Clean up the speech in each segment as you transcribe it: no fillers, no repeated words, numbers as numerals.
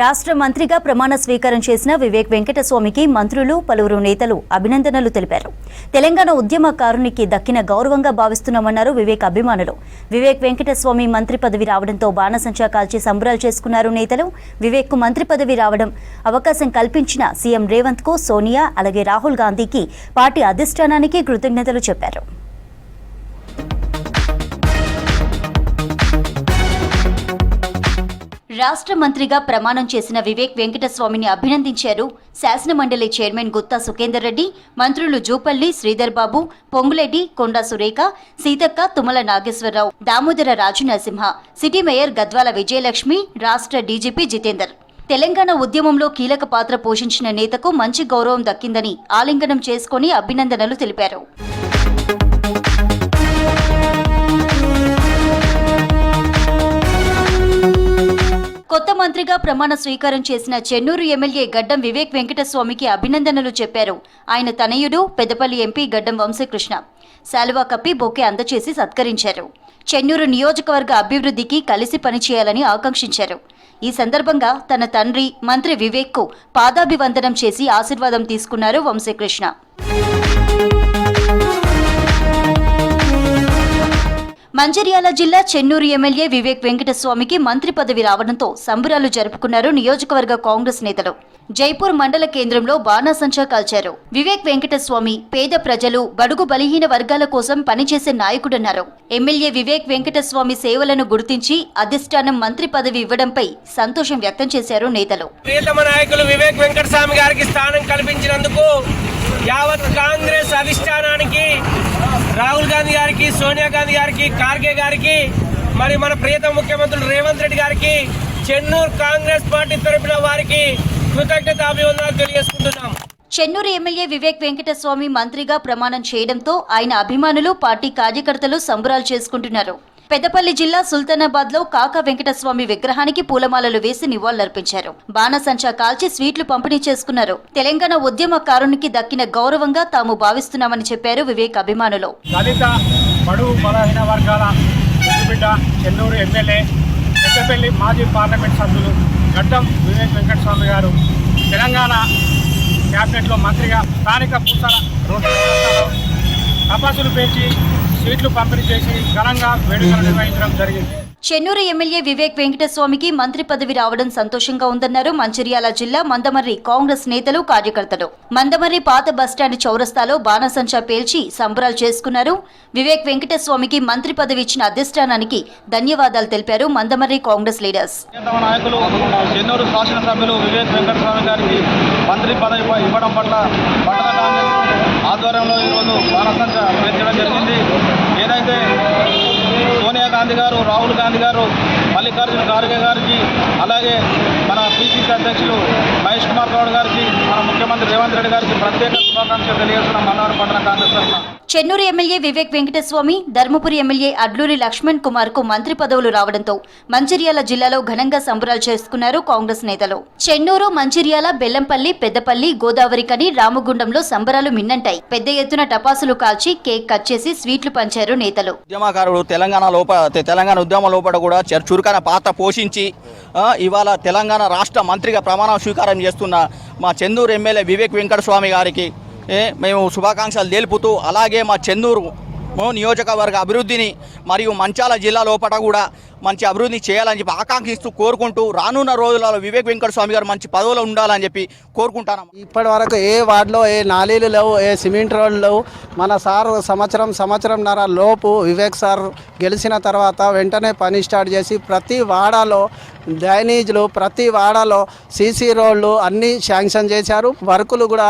రాష్ట్ర మంత్రిగా ప్రమాణ స్వీకారం చేసిన వివేక్ వెంకటస్వామికి మంత్రులు పలువురు నేతలు అభినందనలు తెలిపారు. తెలంగాణ ఉద్యమకారునికి దక్కిన గౌరవంగా భావిస్తున్నామన్నారు వివేక్ అభిమానులు. వివేక్ వెంకటస్వామి మంత్రి పదవి రావడంతో బాణసంచా కాల్చి సంబరాలు చేసుకున్నారు నేతలు. వివేక్ కు మంత్రి పదవి రావడం అవకాశం కల్పించిన సీఎం రేవంత్ కు, సోనియా అలాగే రాహుల్ గాంధీకి, పార్టీ అధిష్టానానికి కృతజ్ఞతలు చెప్పారు. రాష్ట్ర మంత్రిగా ప్రమాణం చేసిన వివేక్ వెంకటస్వామిని అభినందించారు శాసనమండలి చైర్మన్ గుత్తా సుఖేందర్ రెడ్డి, మంత్రులు జూపల్లి శ్రీధర్ బాబు, పొంగులేటి, కొండా సురేఖ, సీతక్క, తుమ్మల నాగేశ్వరరావు, దామోదర రాజు నరసింహ, సిటీ మేయర్ గద్వాల విజయలక్ష్మి, రాష్ట్ర డీజీపీ జితేందర్. తెలంగాణ ఉద్యమంలో కీలక పాత్ర పోషించిన నేతకు మంచి గౌరవం దక్కిందని ఆలింగనం చేసుకుని అభినందనలు తెలిపారు. కొత్త మంత్రిగా ప్రమాణ స్వీకారం చేసిన చెన్నూరు ఎమ్మెల్యే గడ్డం వివేక్ వెంకటస్వామికి అభినందనలు చెప్పారు. ఆయన తనయుడు పెద్దపల్లి ఎంపీ గడ్డం వంశీకృష్ణ శాలువా కప్పి బొకే అందచేసి సత్కరించారు. చెన్నూరు నియోజకవర్గ అభివృద్ధికి కలిసి పనిచేయాలని ఆకాంక్షించారు. ఈ సందర్భంగా తన తండ్రి మంత్రి వివేక్ కు పాదాభివందనం చేసి ఆశీర్వాదం తీసుకున్నారు వంశీకృష్ణ. మంచిర్యాల జిల్లా చెన్నూరు ఎమ్మెల్యే వివేక్ వెంకటస్వామికి మంత్రి పదవి రావడంతో సంబరాలు జరుపుకున్నారు నియోజకవర్గ కాంగ్రెస్ నేతలు. జైపూర్ మండల కేంద్రంలో బాణాసంచా కాల్చారు. వివేక్ వెంకటస్వామి పేద ప్రజలు, బడుగు బలహీన వర్గాల కోసం పనిచేసే నాయకుడన్నారు. ఎమ్మెల్యే వివేక్ వెంకటస్వామి సేవలను గుర్తించి అధిష్టానం మంత్రి పదవి ఇవ్వడంపై సంతోషం వ్యక్తం చేశారు నేతలు. ప్రియతమ నాయకులు వివేక్ వెంకటస్వామి గారికి స్థానం కల్పించినందుకు యావత్ కాంగ్రెస్ అధిష్టానానికి, రాహుల్ గాంధీ గారికి, సోనియా గాంధీ గారికి, ఖార్గే గారికి, మరి మన ప్రియతమ ముఖ్యమంత్రులు రేవంత్ రెడ్డి గారికి, చెన్నూరు కాంగ్రెస్ పార్టీ తరఫున వారికి కృతజ్ఞత అభివందనాలు తెలియజేసుకుంటున్నాం. చెన్నూరు ఎమ్మెల్యే వివేక్ వెంకటస్వామి మంత్రిగా ప్రమాణం చేయడంతో ఆయన అభిమానులు, పార్టీ కార్యకర్తలు సంబరాలు చేసుకుంటున్నారు. పెద్దపల్లి జిల్లా సుల్తానాబాద్ లో కాకా వెంకటస్వామి విగ్రహానికి పూలమాలలు వేసి నివాళులర్పించారు. బాణసంచా కాల్చి స్వీట్లు పంపిణీ చేసుకున్నారు. తెలంగాణ ఉద్యమకారునికి దక్కిన గౌరవంగా తాము భావిస్తున్నామని చెప్పారు వివేక్ అభిమానులు. దళిత బడుగు బలహీన వర్గాల బిడ్డ చెన్నూరు ఎమ్మెల్యే, పెద్దపల్లి మాజీ పార్లమెంట్ సభ్యులు గడ్డం వివేక్ వెంకటస్వామి గారు తెలంగాణ క్యాబినెట్లో మంత్రిగా స్థానిక పూసల రోడ్డు తపాసులు పెంచి స్వీట్లు పంపిణీ చేసి ఘనంగా వేడుకలు నిర్వహించడం జరిగింది. చెన్నూరు ఎమ్మెల్యే వివేక్ వెంకటస్వామికి మంత్రి పదవి రావడం సంతోషంగా ఉందన్నారు మంచిర్యాల జిల్లా మందమర్రి కాంగ్రెస్ నేతలు, కార్యకర్తలు. మందమర్రి పాత బస్టాండ్ చౌరస్తాలో బాణసంచా పేల్చి సంబరాలు చేసుకున్నారు. వివేక్ వెంకటస్వామికి మంత్రి పదవి ఇచ్చిన అధిష్టానానికి ధన్యవాదాలు తెలిపారు మందమర్రి కాంగ్రెస్ లీడర్స్. నాయకులు చెన్నూరు శాసనసభ్యులు వివేక్ వెంకటస్వామి గారికి మంత్రి పదవి ఇవ్వడం పట్ల పట్టణ కాంగ్రెస్ ఆధ్వర్యంలో ఈరోజు బాణసంచా పేల్చడం జరిగింది. ఏదైతే సోనియా గాంధీ గారు, రాహుల్ గాంధీ గారు, మల్లికార్జున ఖార్గే గారికి, అలాగే మన పిసిసి అధ్యక్షులు మహేష్ కుమార్ గౌడ్ గారికి, మన ముఖ్యమంత్రి రేవంత్ రెడ్డి గారికి ప్రత్యేక శుభాకాంక్షలు తెలియజేస్తున్న మన్నాడు పట్టణ కాంగ్రెస్ తరఫున. చెన్నూరు ఎమ్మెల్యే వివేక్ వెంకటస్వామి, ధర్మపురి ఎమ్మెల్యే అడ్లూరి లక్ష్మణ్ కుమార్ కు మంత్రి పదవులు రావడంతో మంచిర్యాల జిల్లాలో ఘనంగా సంబరాలు చేసుకున్నారు కాంగ్రెస్ నేతలు. చెన్నూరు, మంచిర్యాల, బెల్లంపల్లి, పెద్దపల్లి, గోదావరికని, రామగుండంలో సంబరాలు మిన్నంటాయి. పెద్ద ఎత్తున టపాసులు కాల్చి కేక్ కట్ చేసి స్వీట్లు పంచారు నేతలు. ఉద్యమకారుడు తెలంగాణ ఉద్యమం లోపల కూడా చురుకైన పాత్ర పోషించి ఇవాళ తెలంగాణ రాష్ట్ర మంత్రిగా ప్రమాణ స్వీకారం చేస్తున్న మా చెన్నూరు ఎమ్మెల్యే వివేక్ వెంకటస్వామి గారికి మేము శుభాకాంక్షలు తెలుపుతూ, అలాగే మా చెన్నూరు నియోజకవర్గ అభివృద్ధిని మరియు మంచాల జిల్లా లోపల కూడా మంచి అభివృద్ధి చేయాలని చెప్పి ఆకాంక్షిస్తూ కోరుకుంటూ, రానున్న రోజులలో వివేక్ వెంకటస్వామి గారు మంచి పదవులో ఉండాలని చెప్పి కోరుకుంటాను. ఇప్పటి వరకు ఏ వార్డులో ఏ నాలీలు లేవు, ఏ సిమెంట్ రోడ్లు లేవు. మన సార్ సంవత్సరంన్నర లోపు వివేక్ సార్ గెలిచిన తర్వాత వెంటనే పని స్టార్ట్ చేసి ప్రతి వాడాలో డ్రైనేజ్లు, ప్రతి వాడాలో సీసీ రోడ్లు అన్నీ శాంక్షన్ చేశారు. వర్కులు కూడా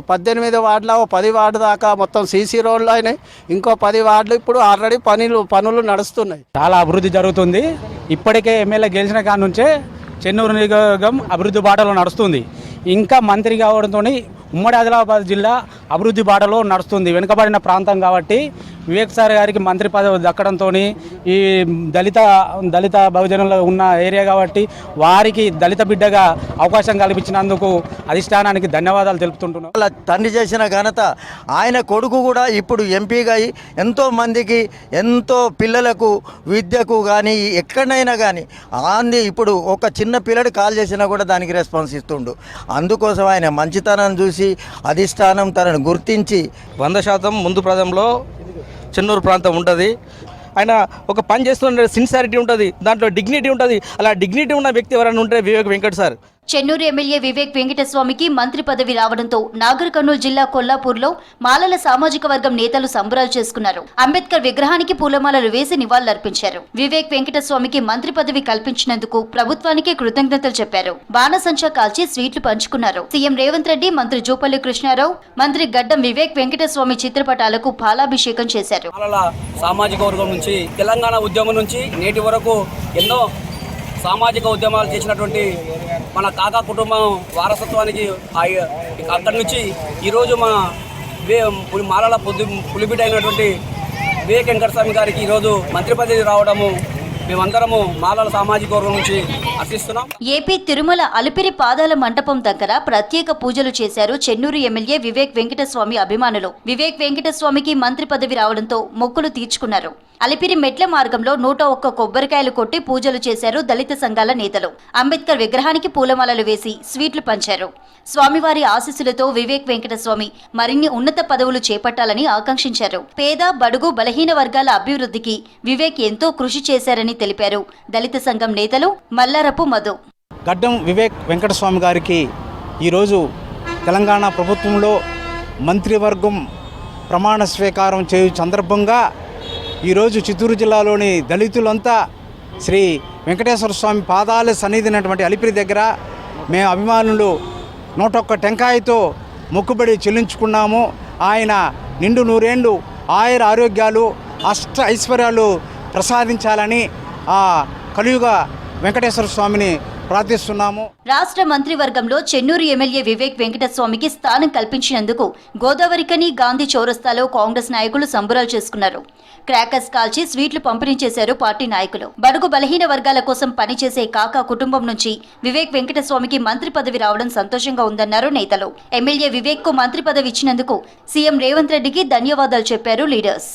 18 వార్డులో 10 వార్డు దాకా మొత్తం సీసీ రోడ్లు అయినాయి. ఇంకో 10 వార్డులు ఇప్పుడు ఆల్రెడీ పనులు నడుస్తున్నాయి. చాలా అభివృద్ధి జరుగుతుంది. ఇప్పటికే ఎమ్మెల్యే గెలిచిన కాడ నుంచే చెన్నూరు నియోజకవర్గం అభివృద్ధి బాటలో నడుస్తుంది. ఇంకా మంత్రి కావడంతో ఉమ్మడి ఆదిలాబాద్ జిల్లా అభివృద్ధి బాటలో నడుస్తుంది. వెనుకబడిన ప్రాంతం కాబట్టి వివేక్ సార్ గారికి మంత్రి పదవి దక్కడంతో ఈ దళిత బహుజనులు ఉన్న ఏరియా కాబట్టి వారికి దళిత బిడ్డగా అవకాశం కల్పించినందుకు అధిష్టానానికి ధన్యవాదాలు తెలుపుతుంటున్నాం. వాళ్ళ తండ్రి చేసిన ఘనత, ఆయన కొడుకు కూడా ఇప్పుడు ఎంపీగా అయి ఎంతో మందికి ఎంతో పిల్లలకు విద్యకు కానీ ఎక్కడైనా కానీ ఆంది ఇప్పుడు ఒక చిన్న పిల్లడు కాల్ చేసినా కూడా దానికి రెస్పాన్స్ ఇస్తుండు. అందుకోసం ఆయన మంచితనం చూసి అధిష్టానం తనను గుర్తించి 100% ముందు ప్రదంలో చెన్నూరు ప్రాంతం ఉంటుంది. ఆయన ఒక పని చేస్తున్న సిన్సియారిటీ ఉంటుంది, దాంట్లో డిగ్నిటీ ఉంటుంది. అలా డిగ్నిటీ ఉన్న వ్యక్తి ఎవరైనా ఉంటే వివేక్ వెంకట్ సార్. చెన్నూరు ఎమ్మెల్యే వివేక్ వెంకటస్వామికి మంత్రి పదవి రావడంతో నాగర్ కర్నూలు జిల్లా కొల్లాపూర్లో మాలల సామాజిక వర్గం నేతలు సంబరాలు చేసుకున్నారు. అంబేద్కర్ విగ్రహానికి పూలమాలలు వేసి నివాళులర్పించారు. వివేక్ వెంకటస్వామికి మంత్రి పదవి కల్పించినందుకు ప్రభుత్వానికి కృతజ్ఞతలు చెప్పారు. బాణసంచా కాల్చి స్వీట్లు పంచుకున్నారు. సీఎం రేవంత్ రెడ్డి, మంత్రి జూపల్లి కృష్ణారావు, మంత్రి గడ్డం వివేక్ వెంకటస్వామి చిత్రపటాలకు పాలాభిషేకం చేశారు. మాలల సామాజిక వర్గం నుంచి తెలంగాణ ఉద్యమం నుంచి నేటి వరకు ఎన్నో సామాజిక ఉద్యమాలు చేసినటువంటి మన కాకా కుటుంబం వారసత్వానికి అక్కడి నుంచి ఈరోజు మా మాలల పులిబిడ్డ అయినటువంటి వివేక్ వెంకటస్వామి గారికి ఈరోజు మంత్రి పదవి రావడము మేమందరము మాలల సామాజిక వర్గం నుంచి హర్షిస్తున్నాం. ఏపీ తిరుమల అలిపిరి పాదాల మంటపం దగ్గర ప్రత్యేక పూజలు చేశారు చెన్నూరు ఎమ్మెల్యే వివేక్ వెంకటస్వామి అభిమానులు. వివేక్ వెంకటస్వామికి మంత్రి పదవి రావడంతో మొక్కులు తీర్చుకున్నారు. అలిపిరి మెట్ల మార్గంలో 101 కొబ్బరికాయలు కొట్టి పూజలు చేశారు దళిత సంఘాల నేతలు. అంబేద్కర్ విగ్రహానికి పూలమాలలు వేసి స్వీట్లు పంచారు. స్వామివారి ఆశీస్సులతో వివేక్ వెంకటస్వామి మరిన్ని ఉన్నత పదవులు చేపట్టాలని ఆకాంక్షించారు. పేద, బడుగు, బలహీన వర్గాల అభివృద్ధికి వివేక్ ఎంతో కృషి చేశారని తెలిపారు దళిత సంఘం నేతలు మల్లారపు మధు. గడ్డం వివేక్ వెంకటస్వామి గారికి ఈరోజు తెలంగాణ ప్రభుత్వంలో మంత్రివర్గం ప్రమాణ స్వీకారం చేయు సందర్భంగా ఈరోజు చిత్తూరు జిల్లాలోని దళితులంతా శ్రీ వెంకటేశ్వర స్వామి పాదాల సన్నిధినటువంటి అలిపిరి దగ్గర మేము అభిమానులు 101 టెంకాయతో మొక్కుబడి చెల్లించుకున్నాము. ఆయన నిండు నూరేళ్లు ఆయుర ఆరోగ్యాలు అష్ట ఐశ్వర్యాలు ప్రసాదించాలని ఆ కలియుగ వెంకటేశ్వర స్వామిని ప్రార్థిస్తున్నాము. రాష్ట్ర మంత్రివర్గంలో చెన్నూరు ఎమ్మెల్యే వివేక్ వెంకటస్వామికి స్థానం కల్పించినందుకు గోదావరికని, గాంధీ చౌరస్తాలో కాంగ్రెస్ నాయకులు సంబరాలు చేసుకున్నారు. క్రాకర్స్ కాల్చి స్వీట్లు పంపిణీ చేశారు పార్టీ నాయకులు. బడుగు బలహీన వర్గాల కోసం పనిచేసే కాకా కుటుంబం నుంచి వివేక్ వెంకటస్వామికి మంత్రి పదవి రావడం సంతోషంగా ఉందన్నారు నేతలు. ఎమ్మెల్యే వివేక్ కు మంత్రి పదవి ఇచ్చినందుకు సీఎం రేవంత్ రెడ్డికి ధన్యవాదాలు చెప్పారు లీడర్స్.